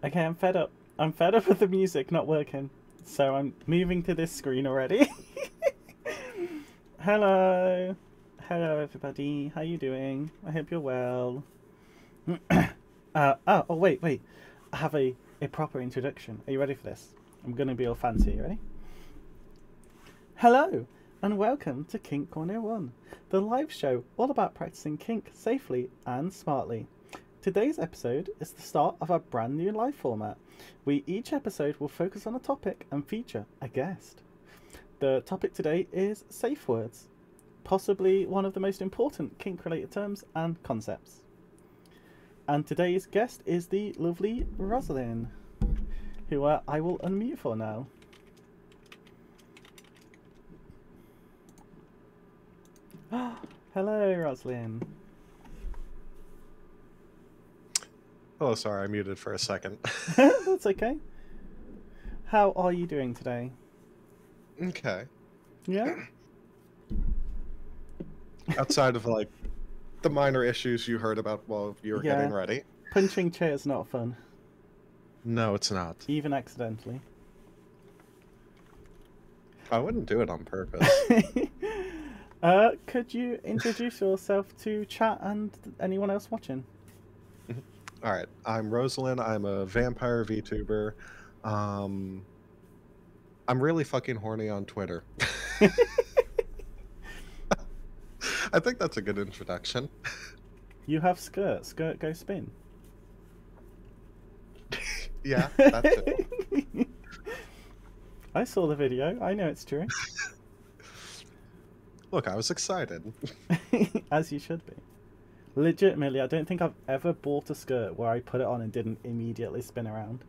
Okay, I'm fed up. I'm fed up with the music not working. So I'm moving to this screen already. Hello. Hello, everybody. How you doing? I hope you're well. Wait. I have a proper introduction. Are you ready for this? I'm going to be all fancy. You ready? Hello, and welcome to Kink 101, the live show all about practicing kink safely and smartly. Today's episode is the start of our brand new live format. Each episode will focus on a topic and feature a guest. The topic today is safe words, possibly one of the most important kink-related terms and concepts. And today's guest is the lovely Rosalind, who I will unmute for now. Hello, Rosalind. Oh, sorry, I muted for a second. That's okay. How are you doing today? Okay. Yeah? Outside of, like, the minor issues you heard about while you were getting ready. Punching chairs not fun. No, it's not. Even accidentally. I wouldn't do it on purpose. Could you introduce yourself to chat and anyone else watching? Alright, I'm Rosalind. I'm a vampire VTuber. I'm really fucking horny on Twitter. I think that's a good introduction. You have skirt. Skirt go spin. Yeah, that's it. I saw the video. I know it's true. Look, I was excited. As you should be. Legitimately, I don't think I've ever bought a skirt where I put it on and didn't immediately spin around.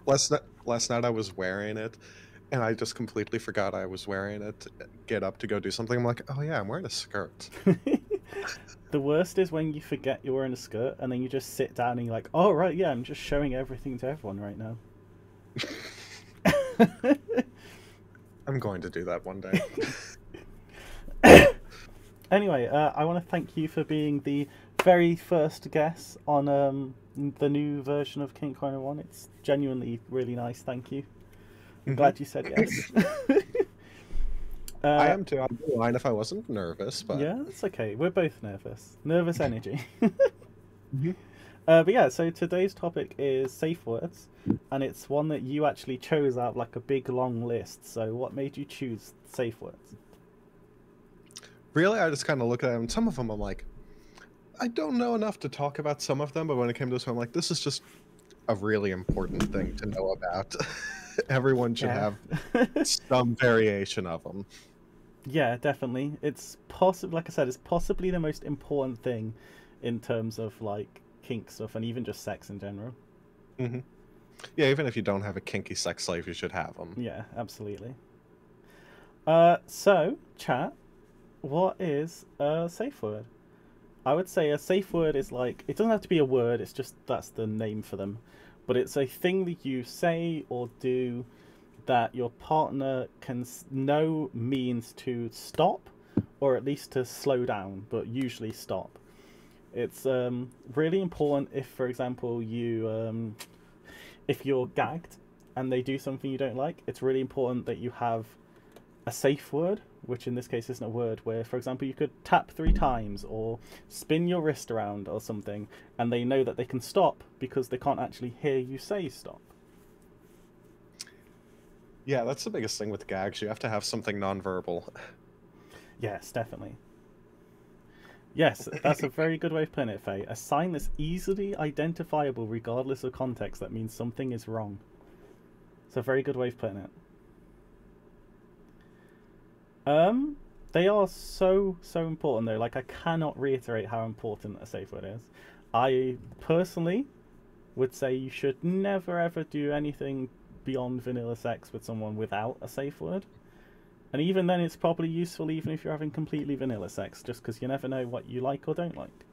Last night I was wearing it, and I just completely forgot I was wearing it. Get up to go do something. I'm like, oh yeah, I'm wearing a skirt. The worst is when you forget you're wearing a skirt, and then you just sit down and you're like, oh right, yeah, I'm just showing everything to everyone right now. I'm going to do that one day. Anyway, I want to thank you for being the very first guest on the new version of Kink 101. It's genuinely really nice, thank you. I'm glad you said yes. I am too. I'd be lying if I wasn't nervous, but... Yeah, that's okay. We're both nervous. Nervous energy. But yeah, so today's topic is safe words, and it's one that you actually chose out of like a big long list. So what made you choose safe words? Really, I just kind of look at them. Some of them I'm like, I don't know enough to talk about some of them, but when it came to this one, I'm like, this is just a really important thing to know about. Everyone should have some variation of them. Yeah, definitely. It's possibly, like I said, it's possibly the most important thing in terms of like kink stuff and even just sex in general. Yeah, even if you don't have a kinky sex life, you should have them. Yeah, absolutely. So, chat, what is a safe word? I would say a safe word is like, it doesn't have to be a word, it's just that's the name for them. But it's a thing that you say or do that your partner can know means to stop, or at least to slow down, but usually stop. It's really important if, for example, if you're gagged and they do something you don't like, it's really important that you have a safe word, which in this case isn't a word, where, for example, you could tap 3 times or spin your wrist around or something, and they know that they can stop because they can't actually hear you say stop. Yeah, that's the biggest thing with gags. You have to have something nonverbal. Yes, definitely. Yes, that's a very good way of putting it, Faye. A sign that's easily identifiable regardless of context that means something is wrong. It's a very good way of putting it. They are so important though. Like, I cannot reiterate how important a safe word is. I personally would say you should never ever do anything beyond vanilla sex with someone without a safe word. And even then, it's probably useful even if you're having completely vanilla sex, just because you never know what you like or don't like.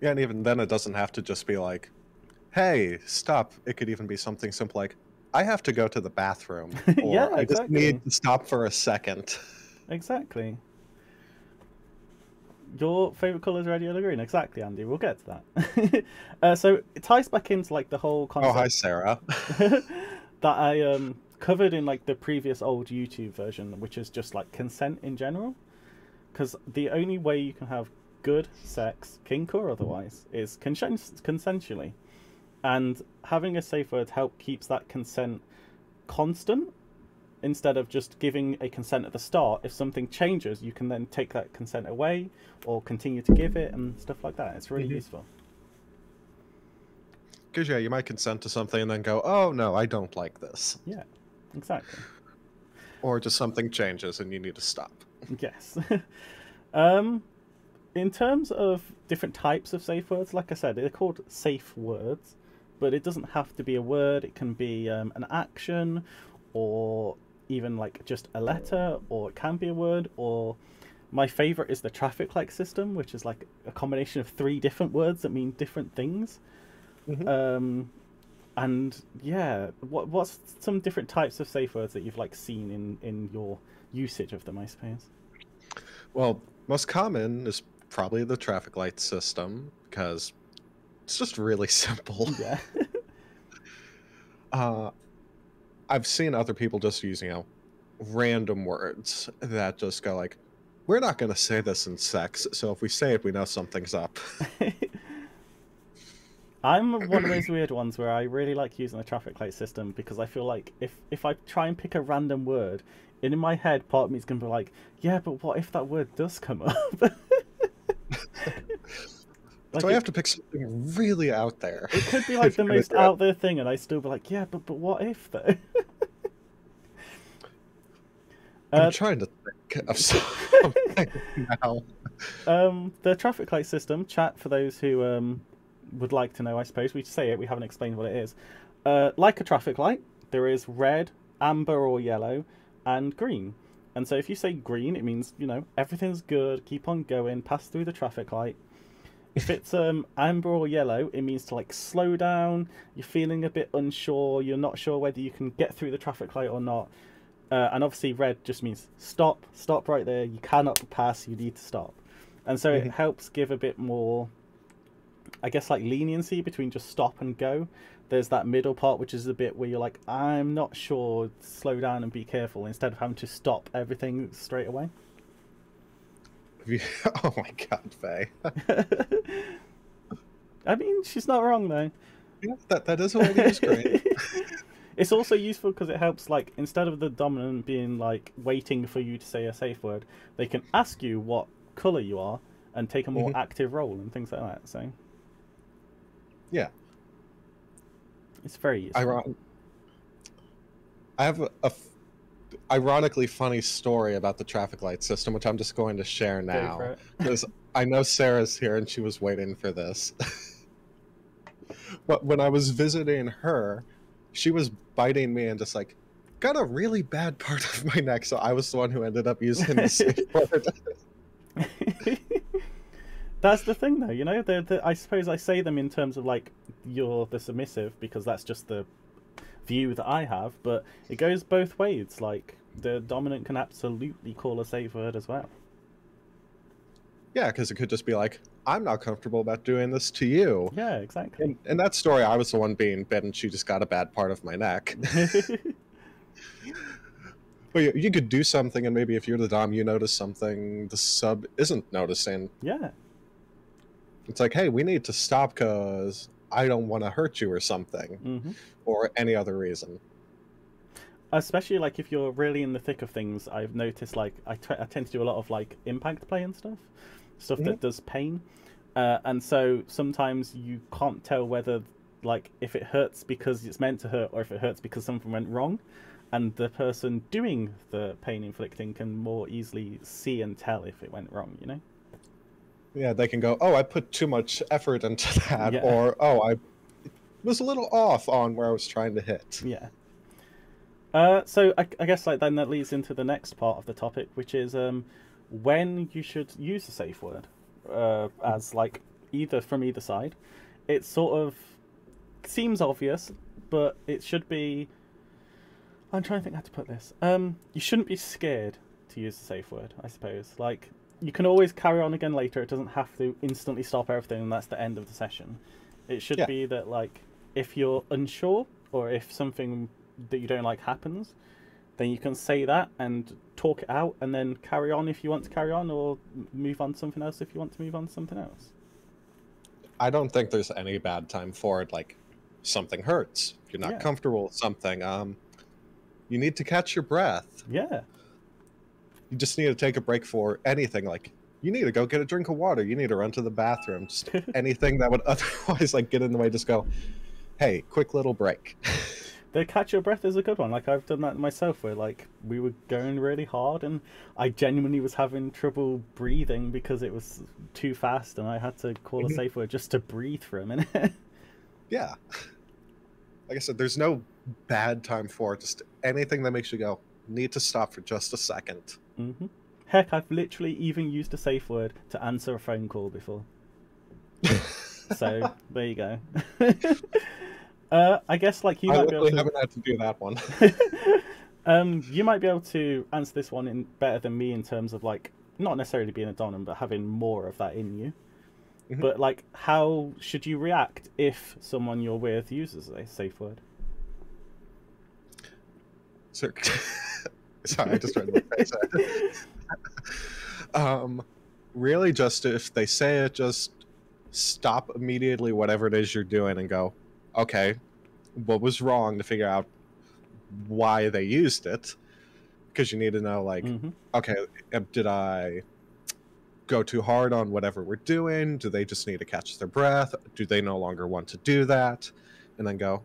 Yeah, and even then it doesn't have to just be like, hey, stop. It could even be something simple like, I have to go to the bathroom. Or Yeah, exactly. I just need to stop for a second. Exactly. Your favorite color is red, yellow, green. Exactly, Andy. We'll get to that. So it ties back into like the whole Oh, hi, concept Sarah. that I covered in like the previous old YouTube version, which is just like consent in general. Because the only way you can have good sex, kink or otherwise, is consensually, and having a safe word help keeps that consent constant. Instead of just giving a consent at the start, if something changes, you can then take that consent away or continue to give it and stuff like that. It's really useful. Because, yeah, you might consent to something and then go, oh, no, I don't like this. Yeah, exactly. Or just something changes and you need to stop. Yes. In terms of different types of safe words, like I said, they're called safe words, but it doesn't have to be a word. It can be an action, or even like just a letter, or it can be a word. Or my favorite is the traffic light system, which is like a combination of 3 different words that mean different things. And yeah, what's some different types of safe words that you've like seen in your usage of them, I suppose? Well, most common is probably the traffic light system, because it's just really simple. Yeah. I've seen other people just use, random words that just go like, we're not going to say this in sex, so if we say it, we know something's up. I'm one of those weird ones where I really like using the traffic light system, because I feel like if I try and pick a random word, in my head, part of me is going to be like, yeah, but what if that word does come up? So I have to pick something really out there. It could be like the most out there thing, and I still be like, yeah, but what if though? I'm trying to think of something now. The traffic light system, chat for those who would like to know, I suppose. We say it, we haven't explained what it is. Like a traffic light, there is red, amber or yellow, and green. And so if you say green, it means, everything's good, keep on going, pass through the traffic light. If it's amber or yellow, it means to like slow down, you're feeling a bit unsure, you're not sure whether you can get through the traffic light or not. And obviously red just means stop right there, you cannot pass, you need to stop. And so it helps give a bit more, I guess, like leniency between just stop and go. There's that middle part, which is a bit where you're like, I'm not sure, slow down and be careful, instead of having to stop everything straight away. Oh my god, Faye. I mean, she's not wrong though. Yeah, that is a way to use great. It's also useful because it helps, like, instead of the dominant being like waiting for you to say a safe word, they can ask you what colour you are and take a more active role and things like that. So yeah, it's very useful. I have a ironically funny story about the traffic light system, which I'm just going to share now, because I know Sarah's here and she was waiting for this. But when I was visiting her, she was biting me and just like got a really bad part of my neck, so I was the one who ended up using the safe word. That's the thing though, I suppose I say them in terms of like you're the submissive, because that's just the view that I have, but it goes both ways. Like the dominant can absolutely call a safe word as well. Yeah, because it could just be like, I'm not comfortable about doing this to you. Yeah, exactly. In that story, I was the one being bitten. She just got a bad part of my neck. But you could do something, and maybe if you're the dom, you notice something the sub isn't noticing. Yeah. It's like, hey, we need to stop because I don't want to hurt you or something, or any other reason. Especially like if you're really in the thick of things, I've noticed like I tend to do a lot of like impact play and stuff that does pain, and so sometimes you can't tell whether like if it hurts because it's meant to hurt or if it hurts because something went wrong, and the person doing the pain inflicting can more easily see and tell if it went wrong. Yeah, they can go, oh, I put too much effort into that, or oh, I was a little off on where I was trying to hit. Yeah. So I guess like then that leads into the next part of the topic, which is when you should use a safe word, as like either from either side. It sort of seems obvious, but it should be. I'm trying to think how to put this. You shouldn't be scared to use a safe word, I suppose. Like you can always carry on again later. It doesn't have to instantly stop everything, and that's the end of the session. It should be that, like, if you're unsure or if something that you don't like happens, then you can say that and talk it out, and then carry on if you want to carry on, or move on to something else if you want to move on to something else. I don't think there's any bad time for it. Like, something hurts, you're not comfortable with something, you need to catch your breath. Yeah. You just need to take a break for anything. Like, you need to go get a drink of water. You need to run to the bathroom. Just anything that would otherwise like get in the way. Just go, hey, quick little break. The catch your breath is a good one. Like, I've done that myself, where like we were going really hard and I genuinely was having trouble breathing because it was too fast, and I had to call a safe word just to breathe for a minute. Yeah. Like I said, there's no bad time for it. Just anything that makes you go, need to stop for just a second. Heck, I've literally even used a safe word to answer a phone call before. So there you go. I guess like you might be able to... haven't had to do that one. You might be able to answer this one in better than me in terms of like not necessarily being a Donem, but having more of that in you. But like, how should you react if someone you're with uses a safe word? Sorry, I just read my face. Really, just if they say it, just stop immediately whatever it is you're doing and go, okay, what was wrong, to figure out why they used it, because you need to know, like, okay, did I go too hard on whatever we're doing? Do they just need to catch their breath? Do they no longer want to do that? And then go,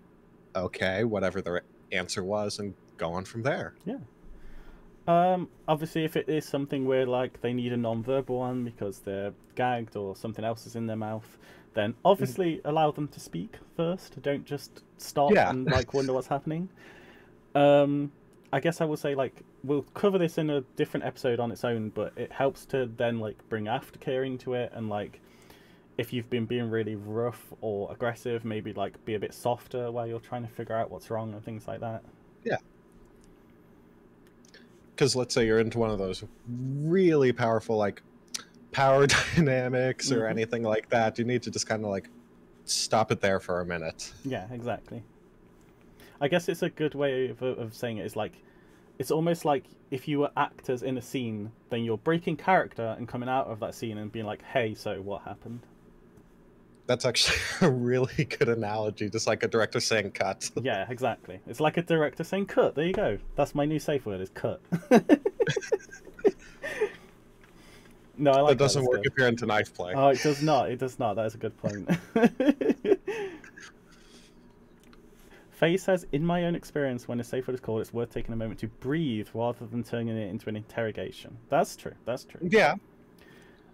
okay, whatever the answer was, and go on from there. Yeah. Obviously, if it is something where like they need a non-verbal one because they're gagged or something else is in their mouth, then obviously allow them to speak first. Don't just stop and like wonder what's happening. I guess I will say, like, we'll cover this in a different episode on its own, but it helps to then like bring aftercare into it, and like if you've been being really rough or aggressive, maybe like be a bit softer while you're trying to figure out what's wrong and things like that. Yeah. Because let's say you're into one of those really powerful, like, power dynamics or anything like that, you need to just kind of like stop it there for a minute. Yeah, exactly. I guess it's a good way of saying it is like, it's almost like if you were actors in a scene, then you're breaking character and coming out of that scene and being like, hey, so what happened? That's actually a really good analogy, just like a director saying cut. Yeah, exactly. It's like a director saying cut. There you go. That's my new safe word, is cut. No, I like that. Doesn't work if you're into knife play. Oh, it does not. It does not. That is a good point. Faye says, in my own experience, when a safe word is called, it's worth taking a moment to breathe rather than turning it into an interrogation. That's true. That's true. Yeah.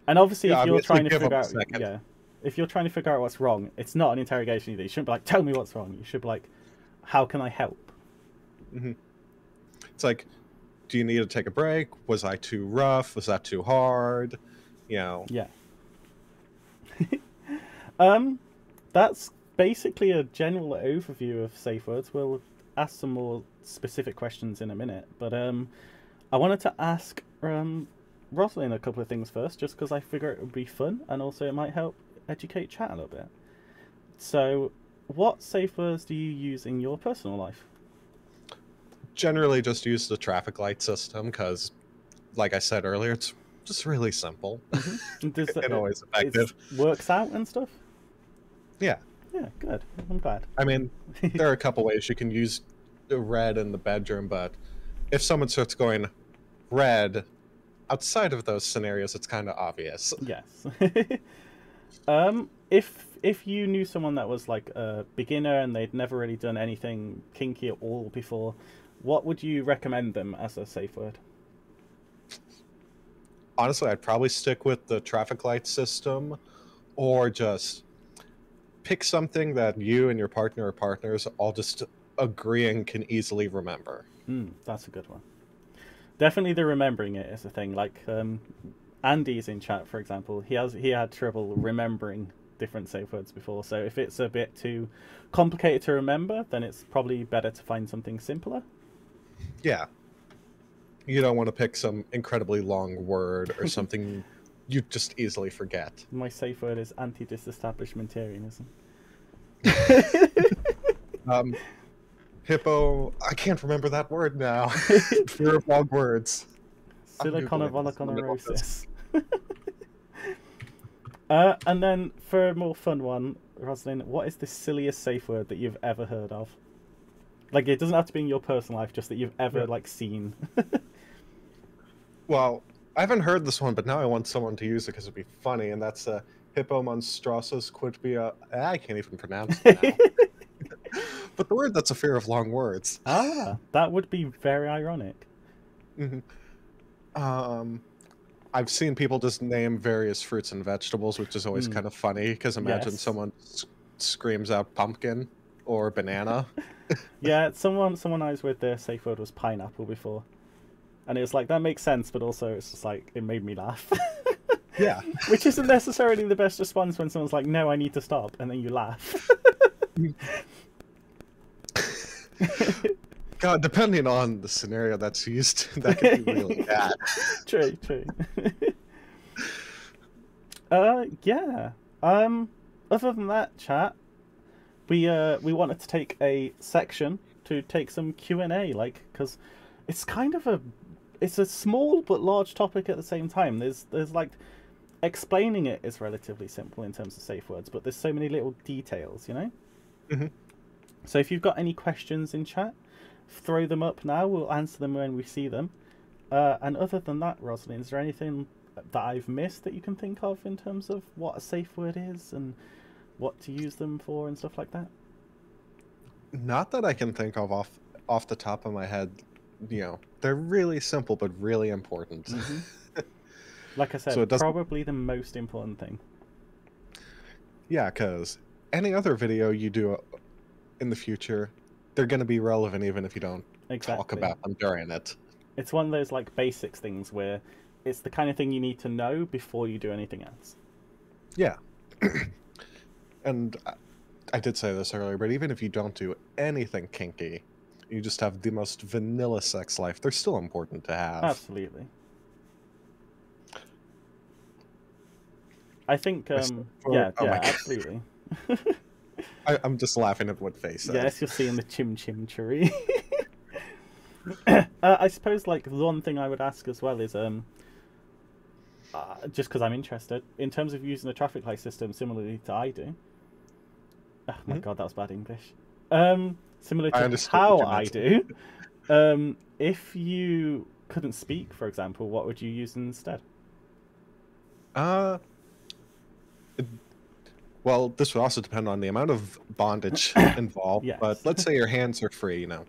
And obviously, if you're trying to figure out, if you're trying to figure out what's wrong, it's not an interrogation either. You shouldn't be like, tell me what's wrong. You should be like, how can I help? It's like, do you need to take a break? Was I too rough? Was that too hard? You know. Yeah. That's basically a general overview of safe words. We'll ask some more specific questions in a minute, but I wanted to ask Rosalynn a couple of things first, just because I figure it would be fun, and also it might help educate chat a little bit. So, what safe words do you use in your personal life? Generally just use the traffic light system, because, like I said earlier, it's just really simple. And always effective. It works out and stuff? Yeah. Yeah, good. I'm glad. I mean, there are a couple ways you can use red in the bedroom, but if someone starts going red outside of those scenarios, it's kind of obvious. Yes. If you knew someone that was like a beginner and they'd never really done anything kinky at all before, what would you recommend them as a safe word? Honestly, I'd probably stick with the traffic light system, or just pick something that you and your partner or partners all just agree and can easily remember. That's a good one. Definitely the remembering it is a thing. Like Andy's in chat, for example. He had trouble remembering different safe words before. So if it's a bit too complicated to remember, then it's probably better to find something simpler. Yeah. You don't want to pick some incredibly long word or something you just easily forget. My safe word is anti-disestablishmentarianism. Hippo, I can't remember that word now. Fear of long words. Siliconovoloconorosis. And then for a more fun one, Rosalynn, what is the silliest safe word that you've ever heard of? Like, it doesn't have to be in your personal life, just that you've ever like seen. Well, I haven't heard this one, but now I want someone to use it because it'd be funny, and that's Hippo monstrosus quidbia. I can't even pronounce it now. But the word that's a fear of long words. Ah, that would be very ironic. I've seen people just name various fruits and vegetables, which is always kind of funny, because imagine someone screams out pumpkin or banana. Yeah, someone I was with, their safe word was pineapple before. And it was like, that makes sense, but also it's just like, it made me laugh. Yeah. Which isn't necessarily the best response when someone's like, no, I need to stop, and then you laugh. God, depending on the scenario that's used, that could be really bad. True. Yeah. Other than that, chat, we wanted to take a section to take some Q&A, like, because it's kind of it's a small but large topic at the same time. There's like, explaining it is relatively simple in terms of safe words, but there's so many little details, you know? So if you've got any questions in chat, throw them up now. We'll answer them when we see them. And other than that, Rosalynn, is there anything that I've missed that you can think of in terms of what a safe word is and what to use them for and stuff like that? Not that I can think of off the top of my head. You know, they're really simple but really important. Like I said, so probably the most important thing. Yeah, because any other video you do in the future, they're going to be relevant even if you don't talk about them during it. It's one of those like basics things where it's the kind of thing you need to know before you do anything else. Yeah. And I did say this earlier, but even if you don't do anything kinky, you just have the most vanilla sex life, they're still important to have. Absolutely. I think, absolutely. I'm just laughing at what face said. Yes, you're seeing the chim tree. I suppose, like, the one thing I would ask as well is, just because I'm interested, in terms of using a traffic light system similarly to I do. Oh my god, that was bad English. Similar to how I do. If you couldn't speak, for example, what would you use instead? Well, this would also depend on the amount of bondage involved. Yes. But let's say your hands are free, you know.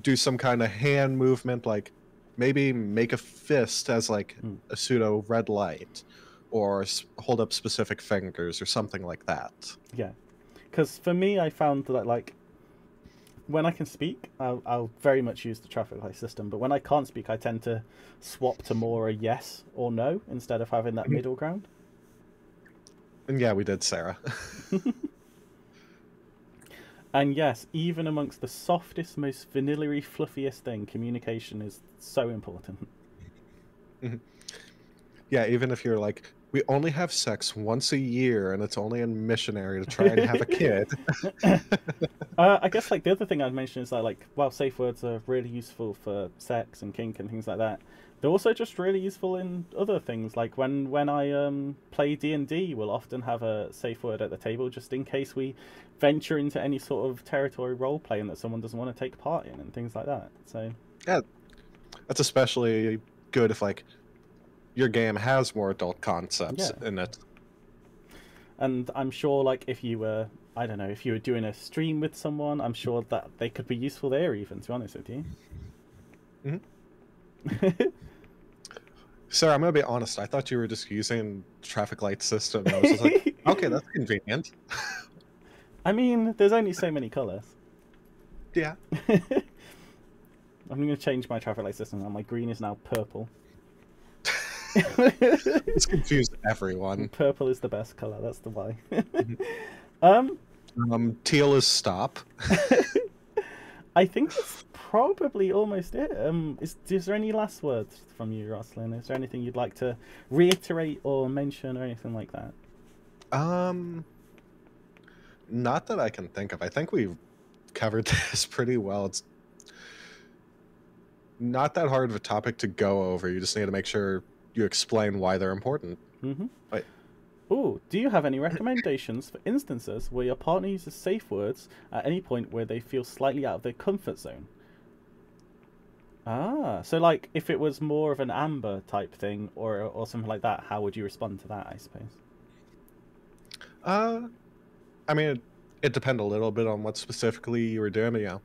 Do some kind of hand movement, like maybe make a fist as like a pseudo red light, or hold up specific fingers or something like that. Yeah. Because for me, I found that, like, when I can speak, I'll very much use the traffic light system. But when I can't speak, I tend to swap to more a yes or no instead of having that middle ground. And yeah, we did, Sarah. And yes, even amongst the softest, most vanilla-y, fluffiest thing, communication is so important. Yeah, even if you're like, we only have sex once a year and it's only in missionary to try and have a kid. I guess, like, the other thing I'd mention is that, like, while safe words are really useful for sex and kink and things like that, they're also just really useful in other things. Like when I play D&D, we'll often have a safe word at the table just in case we venture into any sort of territory role playing that someone doesn't want to take part in and things like that. So yeah, that's especially good if, like, your game has more adult concepts in it. And I'm sure, like, if you were, I don't know, if you were doing a stream with someone, I'm sure that they could be useful there even, to be honest with you. Sarah, I'm going to be honest. I thought you were just using traffic light system. I was just like, okay, that's convenient. I mean, there's only so many colors. Yeah. I'm going to change my traffic light system now. My green is now purple. It's confused everyone. Purple is the best color. That's the why. Teal is stop. I think it's probably almost it. Is there any last words from you, Rosalind? Is there anything you'd like to reiterate or mention or anything like that? Not that I can think of. I think we've covered this pretty well. It's not that hard of a topic to go over. You just need to make sure you explain why they're important. Mm-hmm. Right. Oh, do you have any recommendations for instances where your partner uses safe words at any point where they feel slightly out of their comfort zone? Ah, so like if it was more of an amber type thing or something like that, how would you respond to that, I suppose? I mean, it depends a little bit on what specifically you were doing, but, you know,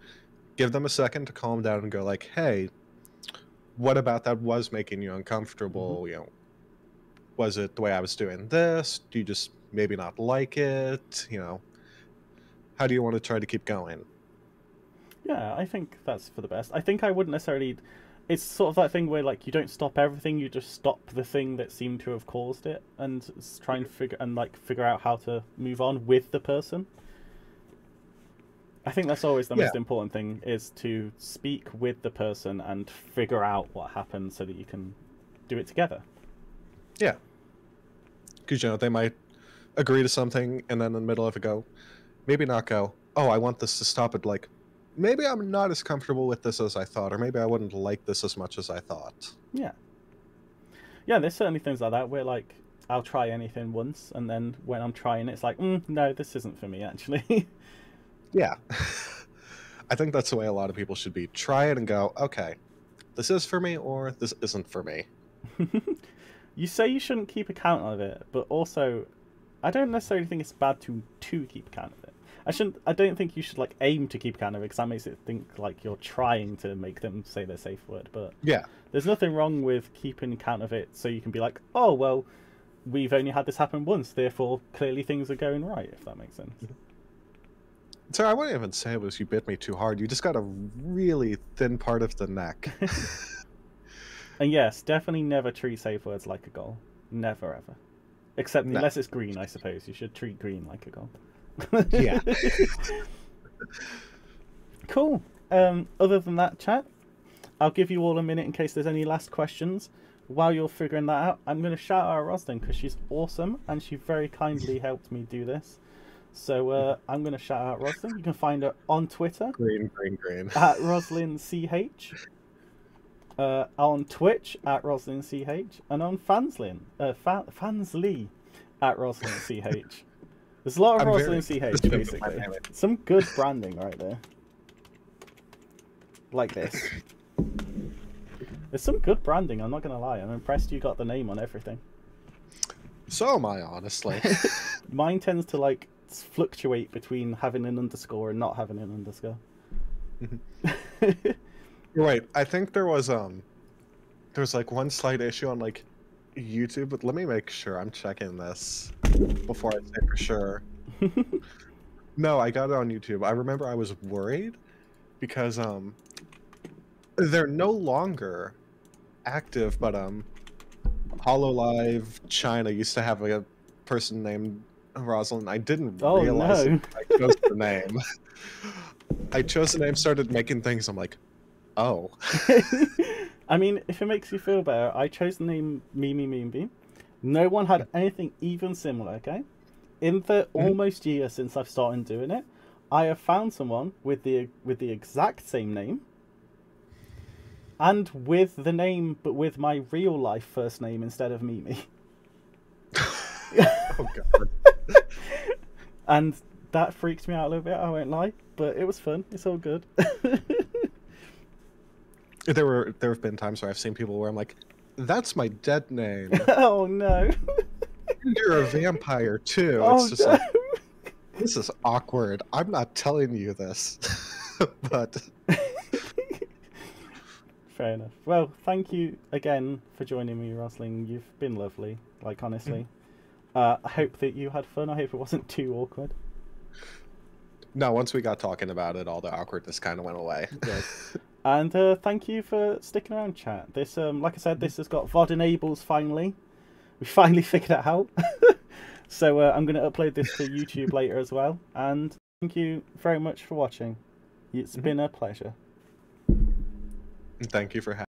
give them a second to calm down and go like, hey, what about that was making you uncomfortable? Mm-hmm. You know, was it the way I was doing this? Do you just maybe not like it? You know, how do you want to try to keep going? Yeah, I think that's for the best. I think I wouldn't necessarily... It's sort of that thing where like you don't stop everything, you just stop the thing that seemed to have caused it and try and figure out how to move on with the person. I think that's always the most important thing, is to speak with the person and figure out what happened so that you can do it together. Yeah. Because, you know, they might agree to something and then in the middle of it go, maybe not go, oh, I want this to stop it. Like, maybe I'm not as comfortable with this as I thought, or maybe I wouldn't like this as much as I thought. Yeah. Yeah, there's certainly things like that where, like, I'll try anything once, and then when I'm trying it, it's like, no, this isn't for me, actually. Yeah. I think that's the way a lot of people should be. Try it and go, okay, this is for me, or this isn't for me. You say you shouldn't keep account of it, but also, I don't necessarily think it's bad to keep account of it. I don't think you should like aim to keep account of it, because that makes it think like you're trying to make them say their safe word. But yeah, there's nothing wrong with keeping account of it, so you can be like, oh well, we've only had this happen once, therefore clearly things are going right. If that makes sense. So I wouldn't even say it was you bit me too hard. You just got a really thin part of the neck. And yes, definitely never treat safe words like a goal. Never ever. Except unless it's green, I suppose. You should treat green like a goal. Yeah. Cool. Other than that, chat, I'll give you all a minute in case there's any last questions. While you're figuring that out, I'm going to shout out Rosalind because she's awesome and she very kindly helped me do this. So I'm going to shout out Rosalind. You can find her on Twitter. Green. At RosalynnCH. On Twitch at RosalynnCH. And on Fansly at RosalynnCH. There's a lot of RosalynnCH, basically. Some good branding right there. Like this. There's some good branding, I'm not going to lie. I'm impressed you got the name on everything. So am I, honestly. Mine tends to, like, fluctuate between having an underscore and not having an underscore. Right. I think there was like one slight issue on like YouTube, but let me make sure I'm checking this before I say for sure. No, I got it on YouTube. I remember I was worried because they're no longer active, but Hololive China used to have a person named Rosalind. I didn't realize it. I chose the name. I chose the name, started making things. I'm like, oh. I mean, if it makes you feel better, I chose the name Mimi Moonbeam. No one had anything even similar, okay? In the almost year since I've started doing it, I have found someone with the exact same name. And with the name, but with my real life first name instead of Mimi. Oh, God. And that freaked me out a little bit, I won't lie. But it was fun. It's all good. There have been times where I've seen people where I'm like, that's my dead name. Oh, no. You're a vampire, too. Oh, it's just no. like, this is awkward. I'm not telling you this. But... Fair enough. Well, thank you again for joining me, Rosalind. You've been lovely, like, honestly. I hope that you had fun. I hope it wasn't too awkward. No, once we got talking about it, all the awkwardness kind of went away. Good. And thank you for sticking around, chat. This, like I said, this has got VOD enables finally. We finally figured it out. So I'm going to upload this to YouTube later as well. And thank you very much for watching. It's been a pleasure. Thank you for having